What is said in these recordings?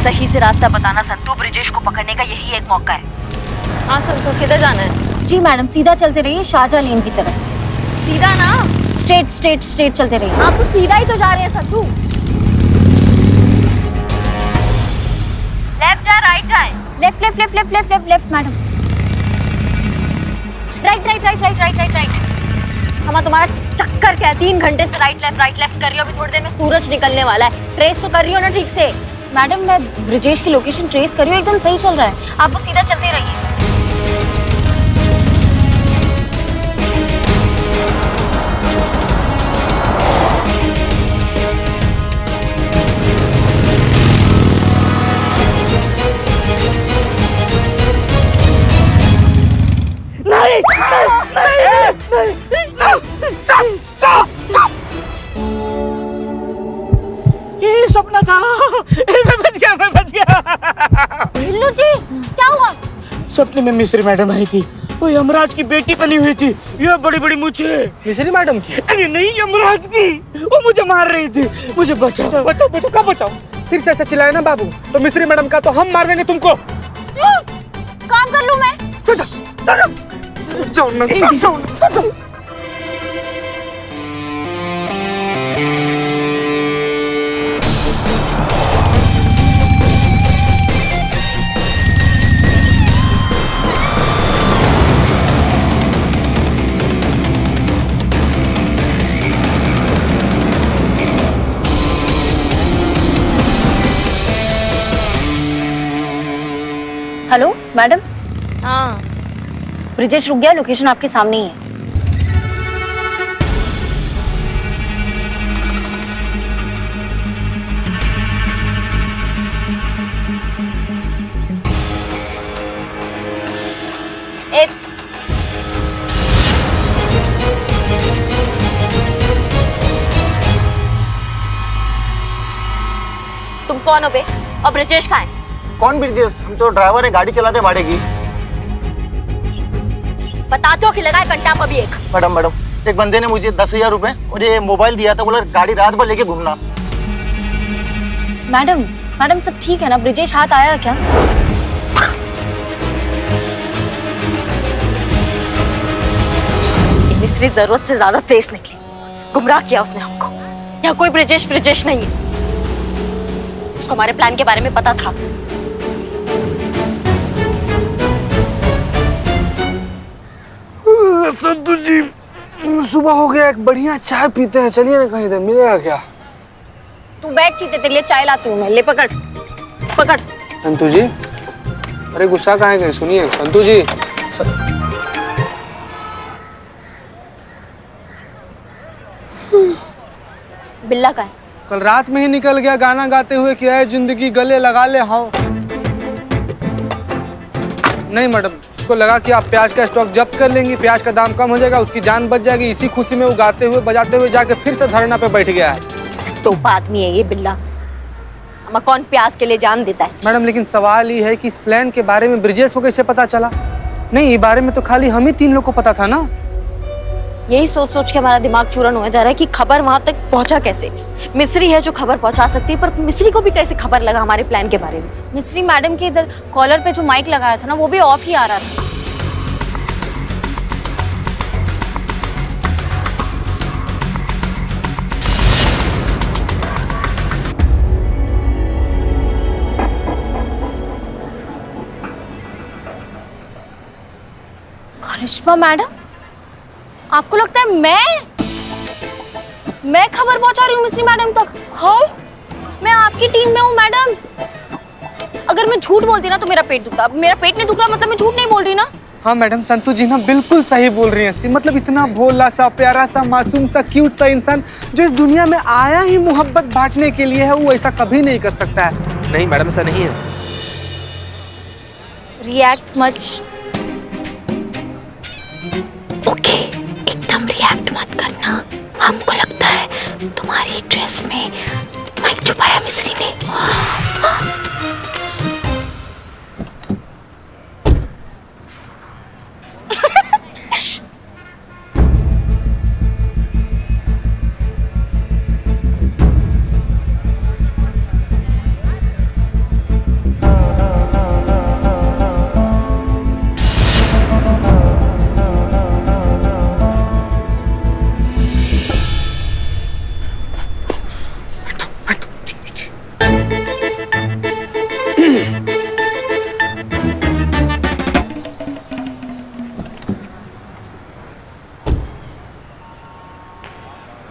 सही से रास्ता बताना संतू, ब्रिजेश को पकड़ने का यही एक मौका है। हाँ संतू, किधर जाना है? जी मैडम, सीधा चलते रहिए शाहजहां लेन की तरफ। सीधा ना? स्ट्रेट स्ट्रेट स्ट्रेट चलते रहिए। आप तो सीधा ही तो जा रहे हैं संतू। लेफ्ट जाए राइट जाए? Left left left left left left left madam. Right right right right right right right. हमारा तुम्हारा चक्कर क्या है? 3 घंटे से राइट लेफ्ट कर रही हो, अभी थोड़ी देर में सूरज निकलने वाला है। ट्रेस तो कर रही हो ना ठीक से? मैडम मैं ब्रिजेश की लोकेशन ट्रेस कर रही हूँ, एकदम सही चल रहा है, आप बस सीधा चलते रहिए। ये सपना था। मैं बच गया। बिल्लू जी क्या हुआ? सपने में मिस्री मैडम आई थी, वो यमराज की बेटी बनी हुई थी, ये बड़ी बड़ी मूछें। मिस्री मैडम की? अरे नहीं, यमराज की। वो मुझे मार रही थी, मुझे बचाओ बचाओ बचाओ। कब बचाओ? फिर से ऐसा चिल्लाए ना बाबू तो मिस्री मैडम का तो हम मार देंगे तुमको। काम कर लूं मैं? जाओ। Hello madam. हाँ ब्रिजेश रुक गया, लोकेशन आपके सामने ही है। तुम कौन हो बे? और ब्रिजेश कहाँ है? कौन ब्रिजेश? हम तो ड्राइवर है, गाड़ी चलाते भाड़े की। बताते हो कि लगाए कंटाप अभी एक। मैडम एक बंदे ने मुझे 10,000 रुपए और ये मोबाइल दिया था, बोला गाड़ी रात भर लेके घूमना। मैडम सब ठीक है ना? ब्रिजेश हाथ आया क्या? मिस्री जरूरत से ज्यादा तेज निकली, गुमराह किया उसने हमको। यहाँ कोई ब्रिजेश नहीं है, उसको हमारे प्लान के बारे में पता था। संतू जी सुबह हो गया, एक बढ़िया चाय पीते हैं, चलिए ना कहीं इधर मिलेगा क्या? तू बैठ, चीते तेरे लिए चाय लाती हूँ मैं, ले पकड़। संतू जी अरे गुस्सा काहे गए? सुनिए संतू जी। बिल्ला का है? कल रात में ही निकल गया गाना गाते हुए कि ऐ जिंदगी गले लगा ले हाओ। नहीं मैडम, उसको लगा कि आप प्याज का स्टॉक जब्त कर लेंगी, प्याज का दाम कम हो जाएगा, उसकी जान बच जाएगी। इसी खुशी में वो गाते हुए बजाते हुए जाके फिर से धरना पे बैठ गया है। टोपा आदमी है ये बिल्ला। हमें कौन प्याज के लिए जान देता है? मैडम लेकिन सवाल ये है कि इस प्लान के बारे में ब्रिजेश को कैसे पता चला? नहीं, ये बारे में तो खाली हम ही 3 लोग को पता था ना। यही सोच के हमारा दिमाग चूरन हो जा रहा है कि खबर वहां तक पहुंचा कैसे। मिस्री है जो खबर पहुंचा सकती है, पर मिस्री को भी कैसे खबर लगा हमारे प्लान के बारे में? मिस्री मैडम के इधर कॉलर पे जो माइक लगाया था ना, वो भी ऑफ ही आ रहा था। करिश्मा मैडम, आपको लगता है मैं खबर पहुंचा रही हूँ मिस्री मैडम तक? हाँ, मैं आपकी टीम में हूँ मैडम। अगर मैं झूठ बोलती ना तो मेरा पेट दुखता। अब मेरा पेट नहीं दुख रहा मतलब मैं झूठ नहीं बोल रही ना। हाँ मैडम, संतू जी ना बिल्कुल सही बोल रही हैं। मतलब इतना भोला सा, प्यारा सा, मासूम सा, क्यूट सा इंसान जो इस दुनिया में आया ही मोहब्बत बांटने के लिए है, वो ऐसा कभी नहीं कर सकता है। नहीं मैडम, ऐसा नहीं है। React much. ओके, एकदम रिएक्ट मत करना। हमको लगता है तुम्हारी ड्रेस में माइक छुपाया मिस्री ने।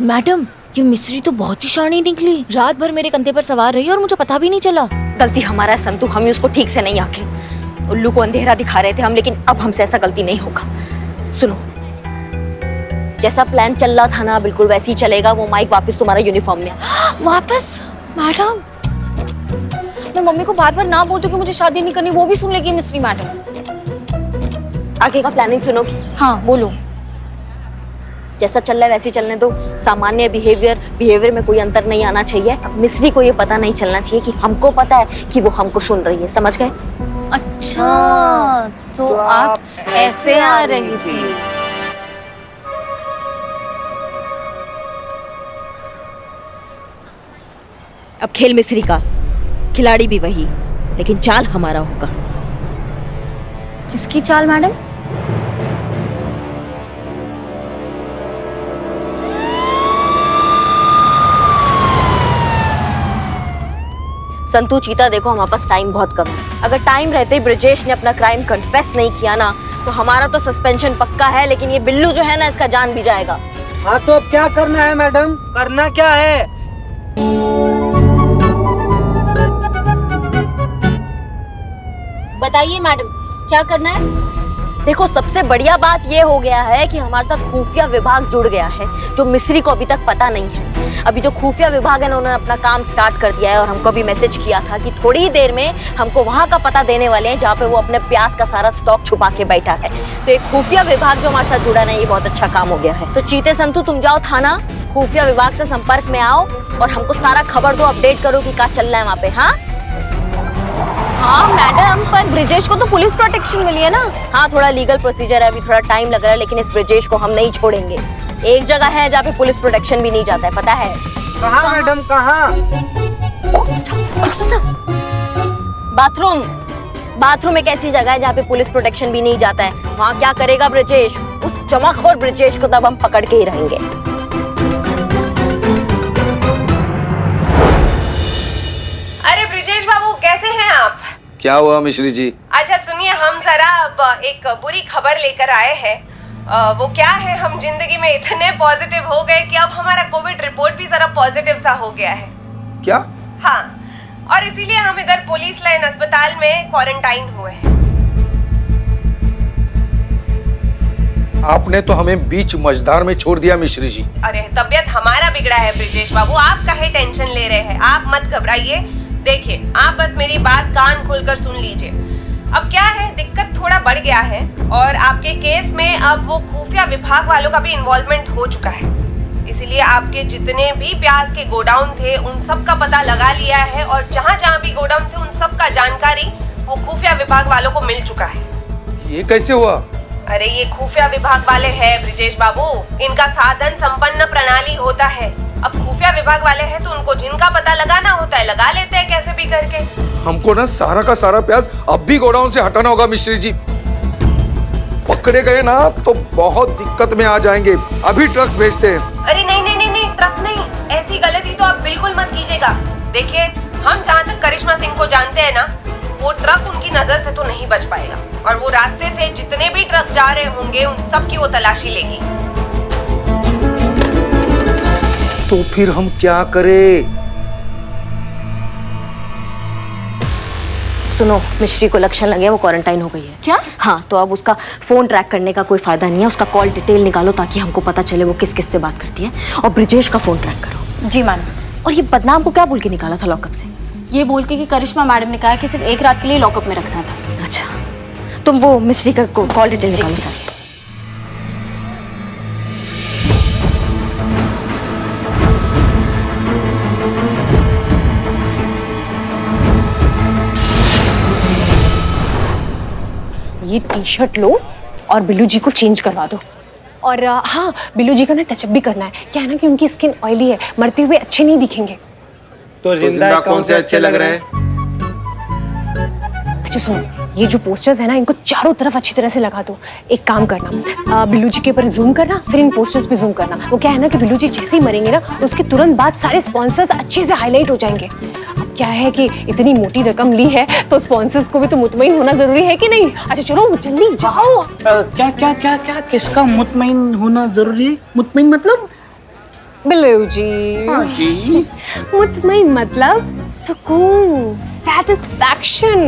मैडम ये मिस्री तो बहुत ही शानी निकली, रात भर मेरे कंधे पर सवार रही और मुझे पता भी नहीं चला। गलती हमारा है संतू, हम ही उसको ठीक से नहीं आके उल्लू को अंधेरा दिखा रहे थे हम, लेकिन अब हमसे ऐसा गलती नहीं होगा। सुनो, जैसा प्लान चल रहा था ना बिल्कुल वैसे ही चलेगा। वो माइक वापस तुम्हारा यूनिफॉर्म में। वापस? मैडम मैं मम्मी को बार बार ना बोलती कि मुझे शादी नहीं करनी, वो भी सुन लेगी मिस्री मैडम। आगे का प्लानिंग सुनोगी? हाँ बोलो। जैसा चल रहा है वैसे ही चलने दो। सामान्य बिहेवियर में कोई अंतर नहीं आना चाहिए। अब मिस्री को ये पता नहीं चलना चाहिए कि हमको पता है कि वो हमको सुन रही है, समझ गए? अच्छा तो आप ऐसे आ रही थी। अब खेल मिस्री का, खिलाड़ी भी वही, लेकिन चाल हमारा होगा। किसकी चाल मैडम? संतू चीता देखो, हमारे पास टाइम बहुत कम है। अगर टाइम रहते ही ब्रिजेश ने अपना क्राइम कन्फेस नहीं किया ना तो हमारा तो सस्पेंशन पक्का है, लेकिन ये बिल्लू जो है ना इसका जान भी जाएगा। हाँ तो अब क्या करना है मैडम? करना क्या है? बताइए मैडम क्या करना है? देखो, सबसे बढ़िया बात ये हो गया है कि हमारे साथ खुफिया विभाग जुड़ गया है, जो मिस्री को अभी तक पता नहीं है। अभी जो खुफिया विभाग है ना उन्होंने अपना काम स्टार्ट कर दिया है और हमको भी मैसेज किया था कि थोड़ी ही देर में हमको वहां का पता देने वाले हैं जहाँ पे वो अपने प्याज का सारा स्टॉक छुपा के बैठा है। तो एक खुफिया विभाग जो हमारे साथ जुड़ा ना, ये बहुत अच्छा काम हो गया है। तो चीते संतू तुम जाओ थाना, खुफिया विभाग से संपर्क में आओ और हमको सारा खबर दो, अपडेट करो कि क्या चल रहा है वहाँ पे। हाँ हाँ मैडम, पर ब्रिजेश को तो पुलिस प्रोटेक्शन मिली है ना। हाँ, थोड़ा लीगल प्रोसीजर है, अभी थोड़ा टाइम लग रहा है, लेकिन इस ब्रिजेश को हम नहीं छोड़ेंगे। एक जगह है जहाँ पे पुलिस प्रोटेक्शन भी नहीं जाता है, पता है? कहाँ मैडम, कहाँ? बाथरूम एक ऐसी जगह है जहाँ पे पुलिस प्रोटेक्शन भी नहीं जाता है। वहाँ क्या करेगा ब्रिजेश? उस जमाखोर ब्रिजेश को तब हम पकड़ के ही रहेंगे। अरे ब्रिजेश बाबू, कैसे हैं आप? क्या हुआ मिश्री जी? अच्छा सुनिए, हम जरा अब एक बुरी खबर लेकर आए हैं। वो क्या है, हम जिंदगी में इतने पॉजिटिव हो गए कि अब हमारा कोविड रिपोर्ट भी जरा पॉजिटिव सा हो गया है। क्या? हाँ, और इसीलिए हम इधर पुलिस लाइन अस्पताल में क्वारंटाइन हुए हैं। आपने तो हमें बीच मझधार में छोड़ दिया मिश्री जी। अरे तबीयत हमारा बिगड़ा है ब्रिजेश बाबू, आप काहे टेंशन ले रहे हैं? आप मत घबराइए। देखिए, आप बस मेरी बात कान खोलकर सुन लीजिए। अब क्या है, दिक्कत थोड़ा बढ़ गया है और आपके केस में अब वो खुफिया विभाग वालों का भी इन्वॉल्वमेंट हो चुका है। इसीलिए आपके जितने भी प्याज के गोडाउन थे उन सब का पता लगा लिया है और जहाँ जहाँ भी गोडाउन थे उन सब का जानकारी वो खुफिया विभाग वालों को मिल चुका है। ये कैसे हुआ? अरे ये खुफिया विभाग वाले हैं ब्रिजेश बाबू, इनका साधन संपन्न प्रणाली होता है। अब खुफिया विभाग वाले हैं तो उनको जिनका पता लगाना होता है लगा लेते हैं कैसे भी करके। हमको ना सारा का सारा प्याज अब भी गोडाउन से हटाना होगा मिश्री जी। पकड़े गए ना तो बहुत दिक्कत में आ जाएंगे। अभी ट्रक भेजते हैं। अरे नहीं नहीं नहीं नहीं, ट्रक नहीं, ऐसी गलती तो आप बिल्कुल मत कीजिएगा। देखिए, हम जहाँ तक करिश्मा सिंह को जानते हैं ना, वो ट्रक उनकी नजर से तो नहीं बच पाएगा और वो रास्ते से जितने भी ट्रक जा रहे होंगे उन सब की वो तलाशी लेगी। तो फिर हम क्या करें? सुनो, मिश्री को लक्षण लगे, वो क्वारंटाइन हो गई है। क्या? हाँ, तो अब उसका फोन ट्रैक करने का कोई फायदा नहीं है। उसका कॉल डिटेल निकालो ताकि हमको पता चले वो किस किस से बात करती है, और ब्रिजेश का फोन ट्रैक करो। जी मैम। और ये बदनाम को क्या बोल के निकाला था लॉकअप से? ये बोल के कि करिश्मा मैडम ने कहा कि सिर्फ एक रात के लिए लॉकअप में रखना था। अच्छा, तुम वो मिश्री का कॉल डिटेल निकालो सर। ये टी शर्ट लो और बिल्लू जी को चेंज करवा दो। और हाँ, बिल्लू जी का ना टचअप भी करना है। क्या है ना कि उनकी स्किन ऑयली है, मरते हुए अच्छे नहीं दिखेंगे। तो जिंदा कौन से अच्छे लग रहे हैं? अच्छा सुनो, ये जो पोस्टर्स है ना इनको चारों तरफ अच्छी तरह से लगा दो। एक काम करना, बिल्लू जी के ऊपर जूम करना, फिर इन पोस्टर्स पे जूम करना। वो क्या है ना कि बिल्लू जी जैसे ही मरेंगे ना उसके तुरंत बाद सारे स्पॉन्सर्स अच्छे से हाईलाइट हो जाएंगे। अब क्या है कि इतनी मोटी रकम ली है तो स्पॉन्सर्स को भी तो मुतमईन होना जरूरी है कि नहीं? अच्छा चलो जल्दी जाओ। क्या क्या क्या क्या किसका मुतमईन होना जरूरी है? मुतमईन मतलब बिल्लू जी। हाँ जी। मुतमईन मतलब सुकून, सेटिस्फैक्शन।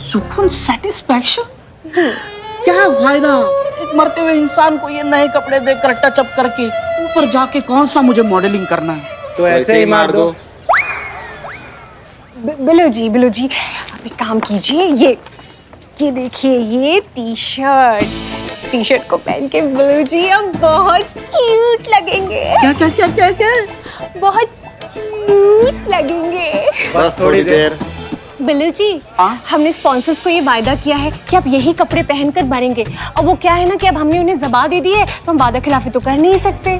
सुकून, सेटिस्फैक्शन। क्या फायदा एक मरते हुए इंसान को ये नए कपड़े देकर टचअप करके, ऊपर जाके कौन सा मुझे मॉडलिंग करना है। तो ऐसे ही मार दो। बिल्लू जी आप एक काम कीजिए, ये देखिए, ये टी शर्ट को पहन के बिल्लू जी अब बहुत क्यूट लगेंगे। क्या क्या क्या क्या क्या? बहुत क्यूट लगेंगे। बस थोड़ी देर। बिल्लू जी, हमने स्पॉन्सर्स को ये वायदा किया है कि आप यही कपड़े पहनकर भरेंगे। और वो क्या है ना कि अब हमने उन्हें ज़बान दे दी है, तो हम वादा खिलाफी तो कर नहीं सकते।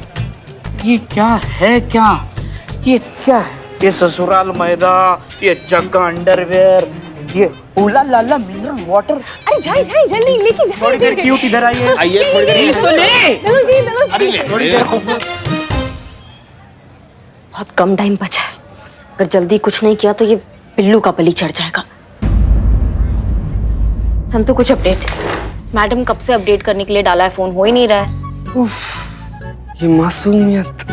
ये क्या है? ये क्या है? ये ससुराल मैदा, ये जग्गा अंडरवेयर, ये ओला लाला मिनरल वाटर। अरे जाइए जल्दी लेके जाइए। थोड़ी देर क्यूट इधर आइए। आइए थोड़ी देर। तो ले। बिल्लू जी। थोड़ी देर। बहुत कम टाइम बचा है, अगर जल्दी कुछ नहीं किया तो ये बिल्लू का बलि चढ़ जाएगा। संतु कुछ अपडेट? मैडम कब से अपडेट करने के लिए डाला है, फोन हो ही नहीं रहा है। उफ, ये मासूमियत।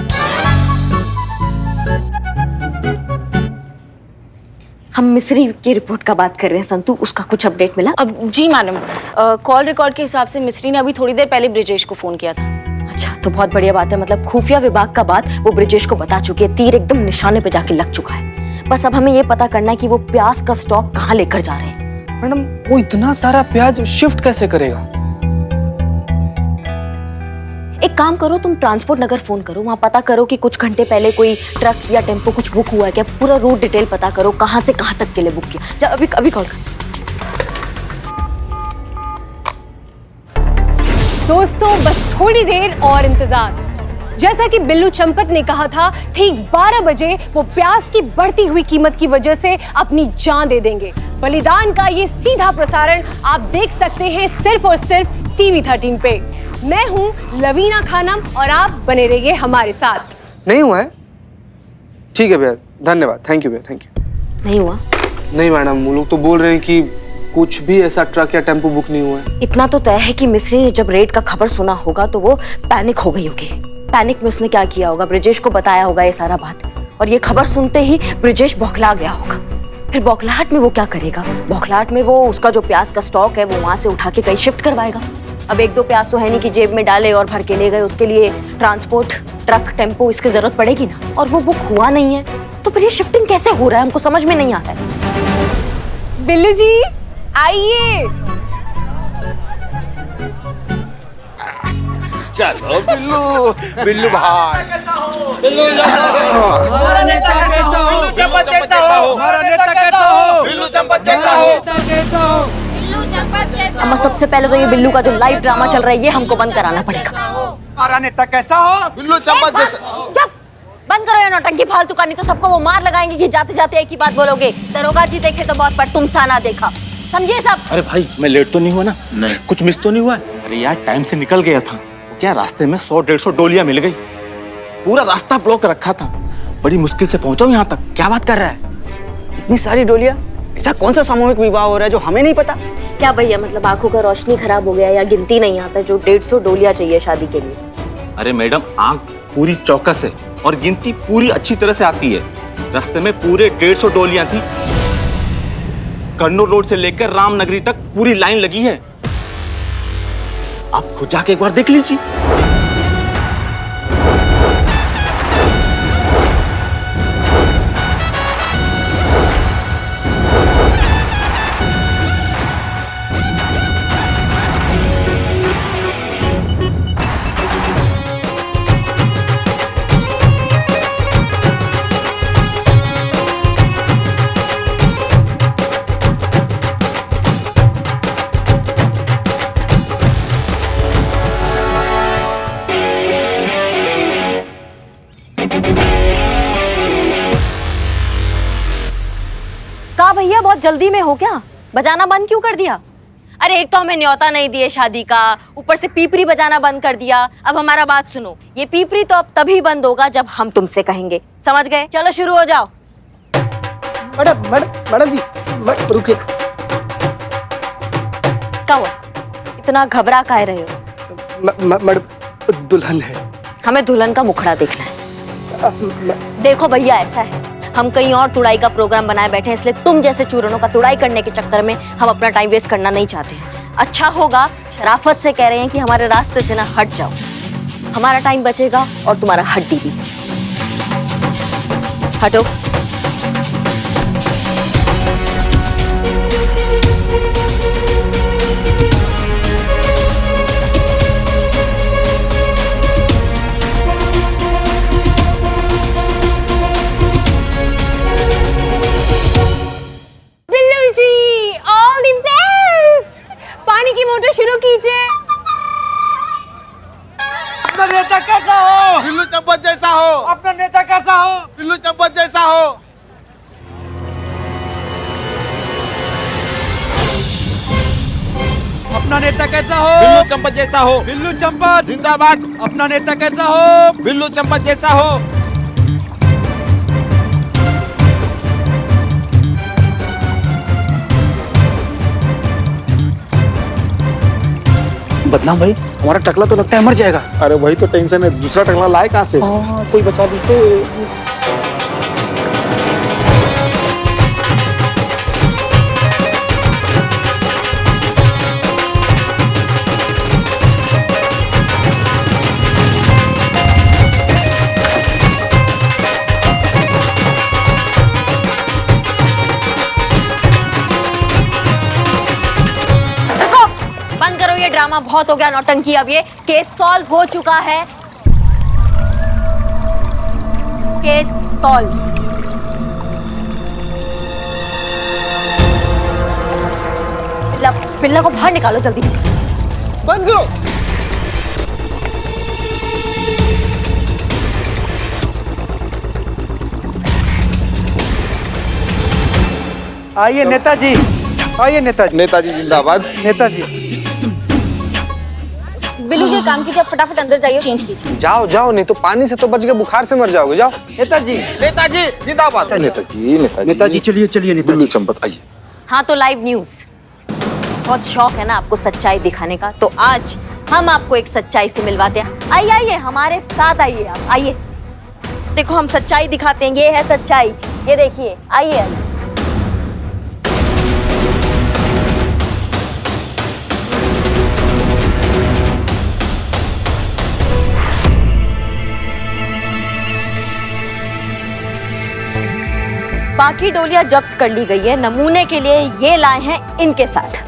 हम मिस्री की रिपोर्ट का बात कर रहे हैं संतु, उसका कुछ अपडेट मिला? अब जी मैडम, कॉल रिकॉर्ड के हिसाब से मिस्री ने अभी थोड़ी देर पहले ब्रिजेश को फोन किया था। अच्छा, तो बहुत बढ़िया बात है, मतलब खुफिया विभाग का बात वो ब्रिजेश को बता चुकी है, तीर एकदम निशाने पे जाके लग चुका है। बस अब हमें ये पता करना है कि वो प्याज का स्टॉक कहाँ लेकर जा रहे हैं। मैडम, वो इतना सारा प्याज शिफ्ट कैसे करेगा? एक काम करो, तुम ट्रांसपोर्ट नगर फोन करो, वहां पता करो कि कुछ घंटे पहले कोई ट्रक या टेम्पो कुछ बुक हुआ है क्या, पूरा रूट डिटेल पता करो, कहाँ से कहाँ तक के लिए बुक किया। जा अभी कॉल कर। दोस्तों बस थोड़ी देर और इंतजार। जैसा कि बिल्लू चंपत ने कहा था, ठीक 12 बजे वो प्याज की बढ़ती हुई कीमत की वजह से अपनी जान दे देंगे। बलिदान का ये सीधा प्रसारण आप देख सकते हैं सिर्फ और सिर्फ TV13 पे। मैं हूं लवीना खानम और आप बने रहिए हमारे साथ। नहीं हुआ है? ठीक है भैया, धन्यवाद, थैंक यू भैया, थैंक यू। नहीं हुआ? नहीं मैडम, वो लोग तो बोल रहे हैं कि कुछ भी ऐसा ट्रक या टेम्पो बुक नहीं हुआ है। इतना तो तय है कि मिस्री ने जब रेट का खबर सुना होगा तो वो पैनिक हो गई होगी। पैनिक में उसने क्या किया होगा, ब्रिजेश को बताया होगा ये सारा बात, और ये खबर सुनते ही ब्रिजेश बौखला गया होगा। फिर बौखलाहट में वो क्या करेगा, बौखलाहट में वो उसका जो प्याज का स्टॉक है वो वहां से उठा के कहीं शिफ्ट करवाएगा। अब 1-2 प्याज तो है नहीं कि जेब में डाले और भर के ले गए, उसके लिए ट्रांसपोर्ट, ट्रक, टेम्पो इसकी जरूरत पड़ेगी ना, और वो बुक हुआ नहीं है, तो फिर ये शिफ्टिंग कैसे हो रहा है हमको समझ में नहीं आता है। बिल्लू जी आइए। चलो बिल्लू भाई। बिल्लू हमारा नेता कैसा हो? बिल्लू चंपत जैसा हो। हमारा नेता कैसा हो? बिल्लू चंपत जैसा हो। अम्मा, सबसे पहले तो ये बिल्लू का जो लाइव ड्रामा चल रहा है ये हमको बंद कराना पड़ेगा। हमारा नेता कैसा हो? बिल्लू चंपत जैसा। जब बंद करो ये नौटंकी फालतू का, नहीं तो सबको वो मार लगाएंगे कि जाते जाते एक ही बात बोलोगे, दरोगा जी देखे तो बहुत पर तुम सा ना देखा, समझे सब? अरे भाई, मैं लेट तो नहीं हुआ ना? नहीं। कुछ मिस तो नहीं हुआ? अरे यार, टाइम से निकल गया था, क्या रास्ते में 100-150 डोलियां मिल गई, पूरा रास्ता ब्लॉक रखा था, बड़ी मुश्किल से पहुंचा हूं यहाँ तक। क्या बात कर रहा है? इतनी सारी डोलियां? ऐसा कौन सा सामूहिक विवाह हो रहा है जो हमें नहीं पता? क्या भैया, मतलब आंखों का रोशनी खराब हो गया या गिनती नहीं आता जो 150 डोलियां चाहिए शादी के लिए? अरे मैडम, आंख पूरी चौकस है और गिनती पूरी अच्छी तरह से आती है। रास्ते में पूरे 150 डोलियां थी, कन्नूर रोड से लेकर रामनगरी तक पूरी लाइन लगी है। आप खुद जाके एक बार देख लीजिए। भैया बहुत जल्दी में हो क्या? बजाना बंद क्यों कर दिया? अरे एक तो हमें न्योता नहीं दिए शादी का, ऊपर से पीपरी बजाना बंद कर दिया। अब हमारा बात सुनो, ये पीपरी तो अब तभी बंद होगा जब हम तुमसे कहेंगे, समझ गए? चलो शुरू हो जाओ। मैडम जी रुकिए। क्या हुआ? इतना घबरा काहे रहे हो? मैडम, दुल्हन है। हमें दुल्हन का मुखड़ा देखना है। देखो भैया, ऐसा है, हम कहीं और तुड़ाई का प्रोग्राम बनाए बैठे हैं, इसलिए तुम जैसे चूरनों का तुड़ाई करने के चक्कर में हम अपना टाइम वेस्ट करना नहीं चाहते हैं। अच्छा होगा, शराफत से कह रहे हैं कि हमारे रास्ते से ना हट जाओ, हमारा टाइम बचेगा और तुम्हारा हड्डी भी। हटो। पानी की मोटर शुरू कीजिए। अपना नेता कैसा हो? बिल्लू चम्पत जैसा हो। अपना नेता कैसा हो? बिल्लू चम्पत जैसा हो। अपना नेता कैसा हो? बिल्लू चम्पत जैसा हो। बिल्लू चंपत जिंदाबाद। अपना नेता कैसा हो? बिल्लू चम्पत जैसा हो। बदनाम भाई, हमारा टकला तो लगता है मर जाएगा। अरे वही तो टेंशन है, दूसरा टकला लाए कहाँ से? कोई बचा दी से। बंद करो ये ड्रामा, बहुत हो गया नौटंकी। अब ये केस सॉल्व हो चुका है। Case solve. पिल्ला को बाहर निकालो जल्दी। बंद करो। आइए नेताजी, आइए नेताजी। नेताजी जिंदाबाद। नेताजी बिल्लू जी, काम कीजिए, फटाफट अंदर जाइए, चेंज कीजिए। जाओ जाओ, नहीं तो पानी से तो बच के बुखार से मर जाओगे। जाओ नेताजी। नेताजी जिंदाबाद। नेताजी नेताजी नेताजी चलिए चलिए बिल्लू नेताजी। चम्पत आइए। हाँ तो लाइव न्यूज, बहुत शौक है ना आपको सच्चाई दिखाने का, तो आज हम आपको एक सच्चाई से मिलवाते हैं। आइए आइए, हमारे साथ आइए, आप आइए। देखो हम सच्चाई दिखाते हैं, ये है सच्चाई, ये देखिए, आइए आइए। बाकी डोलियां जब्त कर ली गई है, नमूने के लिए ये लाए हैं इनके साथ।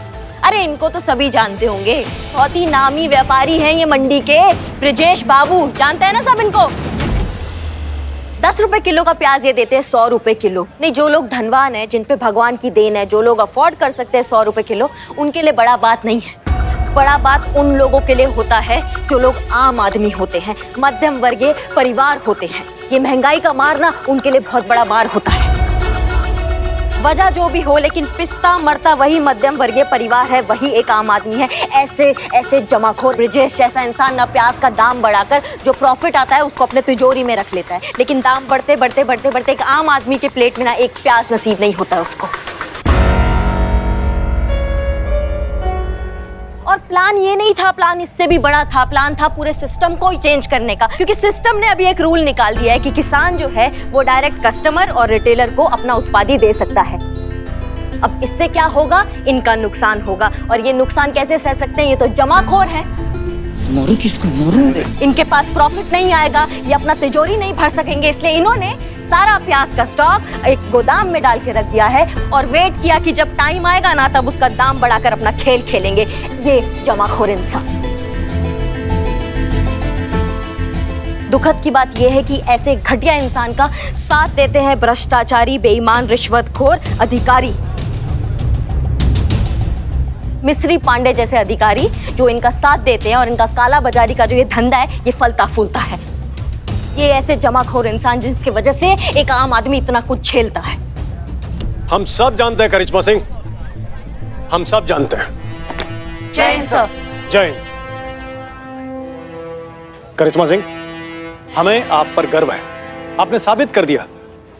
अरे इनको तो सभी जानते होंगे, बहुत ही नामी व्यापारी हैं ये मंडी के, ब्रिजेश बाबू, जानते हैं ना सब इनको। 10 रुपए किलो का प्याज ये देते हैं 100 रुपए किलो। नहीं, जो लोग धनवान हैं, जिन पे भगवान की देन है, जो लोग अफोर्ड कर सकते हैं 100 रुपए किलो, उनके लिए बड़ा बात नहीं है। बड़ा बात उन लोगों के लिए होता है जो लोग आम आदमी होते हैं, मध्यम वर्गीय परिवार होते हैं। ये महंगाई का मार ना उनके लिए बहुत बड़ा मार होता है। वजह जो भी हो, लेकिन पिसता मरता वही मध्यम वर्गीय परिवार है, वही एक आम आदमी है। ऐसे ऐसे जमाखोर ब्रिजेश जैसा इंसान ना प्याज का दाम बढ़ाकर जो प्रॉफिट आता है उसको अपने तिजोरी में रख लेता है, लेकिन दाम बढ़ते बढ़ते बढ़ते बढ़ते एक आम आदमी के प्लेट में ना एक प्याज नसीब नहीं होता उसको। और प्लान ये नहीं था, प्लान इससे भी बड़ा था। प्लान था पूरे सिस्टम को चेंज करने का, क्योंकि सिस्टम ने अभी एक रूल निकाल दिया है कि किसान जो है वो डायरेक्ट कस्टमर और रिटेलर को अपना उत्पाद दे सकता है। अब इससे क्या होगा, इनका नुकसान होगा, और ये नुकसान कैसे सह सकते हैं, ये तो जमाखोर है। मारू किसको मारू? इनके पास प्रॉफिट नहीं आएगा, ये अपना तिजोरी नहीं भर सकेंगे, इसलिए इन्होंने सारा प्याज का स्टॉक एक गोदाम में डाल के रख दिया है और वेट किया कि जब टाइम आएगा ना तब उसका दाम बढ़ाकर अपना खेल खेलेंगे ये जमाखोर इंसान। दुखद की बात यह है कि ऐसे घटिया इंसान का साथ देते हैं भ्रष्टाचारी, बेईमान, रिश्वतखोर अधिकारी। मिस्री पांडे जैसे अधिकारी जो इनका साथ देते हैं, और इनका काला बाजारी का जो ये धंधा है ये फलता फूलता है। ये ऐसे जमाखोर इंसान जिसकी वजह से एक आम आदमी इतना कुछ झेलता है। हम सब जानते हैं करिश्मा सिंह, हम सब जानते हैं। जय हिंद सर। जय हिंद। करिश्मा सिंह, हमें आप पर गर्व है। आपने साबित कर दिया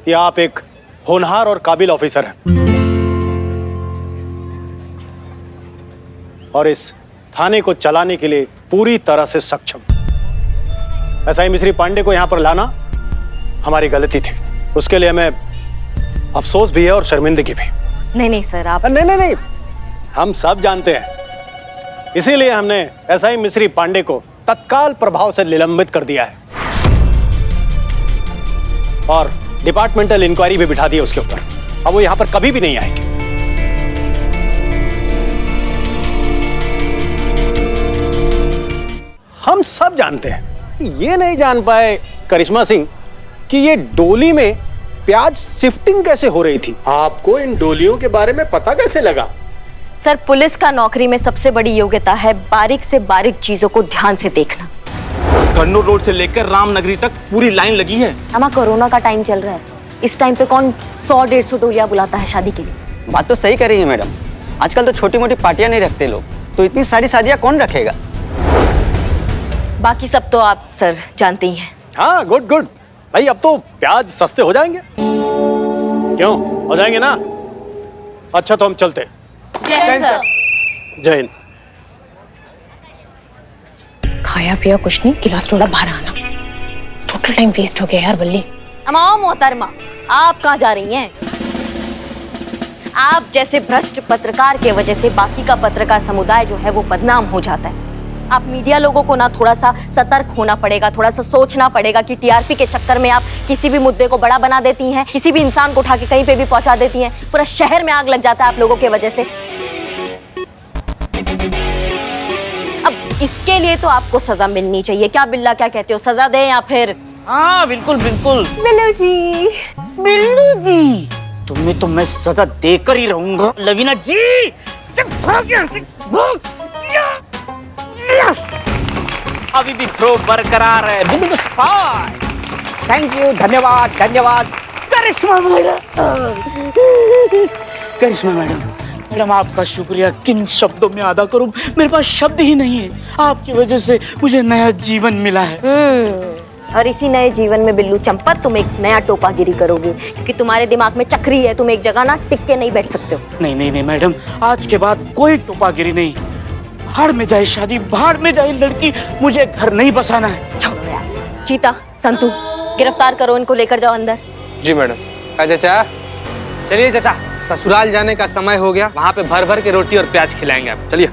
कि आप एक होनहार और काबिल ऑफिसर हैं, और इस थाने को चलाने के लिए पूरी तरह से सक्षम। ऐसा ही मिस्री पांडे को यहां पर लाना हमारी गलती थी, उसके लिए हमें अफसोस भी है और शर्मिंदगी भी। नहीं नहीं सर, आप नहीं, हम सब जानते हैं, इसीलिए हमने एसआई मिस्री पांडे को तत्काल प्रभाव से निलंबित कर दिया है और डिपार्टमेंटल इंक्वायरी भी बिठा दी है उसके ऊपर। अब वो यहां पर कभी भी नहीं आएंगे। हम सब जानते हैं, ये नहीं जान पाए करिश्मा सिंह कि ये डोली में प्याज शिफ्टिंग कैसे हो रही थी। आपको इन डोलियों के बारे में पता कैसे लगा? सर, पुलिस का नौकरी में सबसे बड़ी योग्यता है बारीक से बारीक चीजों को ध्यान से देखना। कन्नौर रोड से लेकर रामनगरी तक पूरी लाइन लगी है। अमा, कोरोना का टाइम चल रहा है, इस टाइम पे कौन 100-150 डोलियां बुलाता है शादी के लिए? बात तो सही कर रही है मैडम, आजकल तो छोटी मोटी पार्टियां नहीं रखते लोग, तो इतनी सारी शादियां कौन रखेगा? बाकी सब तो आप सर जानते ही हैं। हाँ, गुड भाई, अब तो प्याज सस्ते हो जाएंगे। क्यों हो जाएंगे ना? अच्छा तो हम चलते। जय हिंद सर। जय हिंद। खाया पिया कुछ नहीं, गिलास थोड़ा बाहर आना। टोटल टाइम वेस्ट हो गया यार बल्ली। अमा मोहतरमा, आप कहाँ जा रही हैं? आप जैसे भ्रष्ट पत्रकार के वजह से बाकी का पत्रकार समुदाय जो है वो बदनाम हो जाता है। आप मीडिया लोगों को ना थोड़ा सा सतर्क होना पड़ेगा, थोड़ा सा सोचना पड़ेगा कि टीआरपी के चक्कर में आप किसी भी मुद्दे को बड़ा बना देती हैं, किसी भी इंसान को उठा के कहीं पे भी पहुंचा देती हैं। पूरा शहर में आग लग जाता है आप लोगों के वजह से। अब इसके लिए तो आपको सजा मिलनी चाहिए। क्या बिल्ला, क्या कहते हो, सजा दें या फिर? हाँ बिल्कुल बिल्कुल। बिल्लू जी, बिल्लू जी, तुम्हें तो मैं सजा देकर ही रहूंगा। लवीना जी, अभी भी थ्रो बरकरार है। थैंक यू, धन्यवाद धन्यवाद। करिश्मा मैडम, आपका शुक्रिया किन शब्दों में अदा करूं? मेरे पास शब्द ही नहीं है। आपकी वजह से मुझे नया जीवन मिला है। और इसी नए जीवन में बिल्लू चंपत तुम एक नया टोपागिरी करोगे, क्योंकि तुम्हारे दिमाग में चक्री है, तुम एक जगह ना टिक के नहीं बैठ सकते हो। नहीं मैडम, आज के बाद कोई टोपागिरी नहीं। भाड़ में जाए शादी, भाड़ में जाए लड़की, मुझे घर नहीं बसाना है। छोड़ो यार। चीता, संतू, गिरफ्तार करो इनको, लेकर जाओ अंदर। जी मैडम। चाचा चलिए चाचा, ससुराल जाने का समय हो गया, वहाँ पे भर भर के रोटी और प्याज खिलाएंगे आप, चलिए।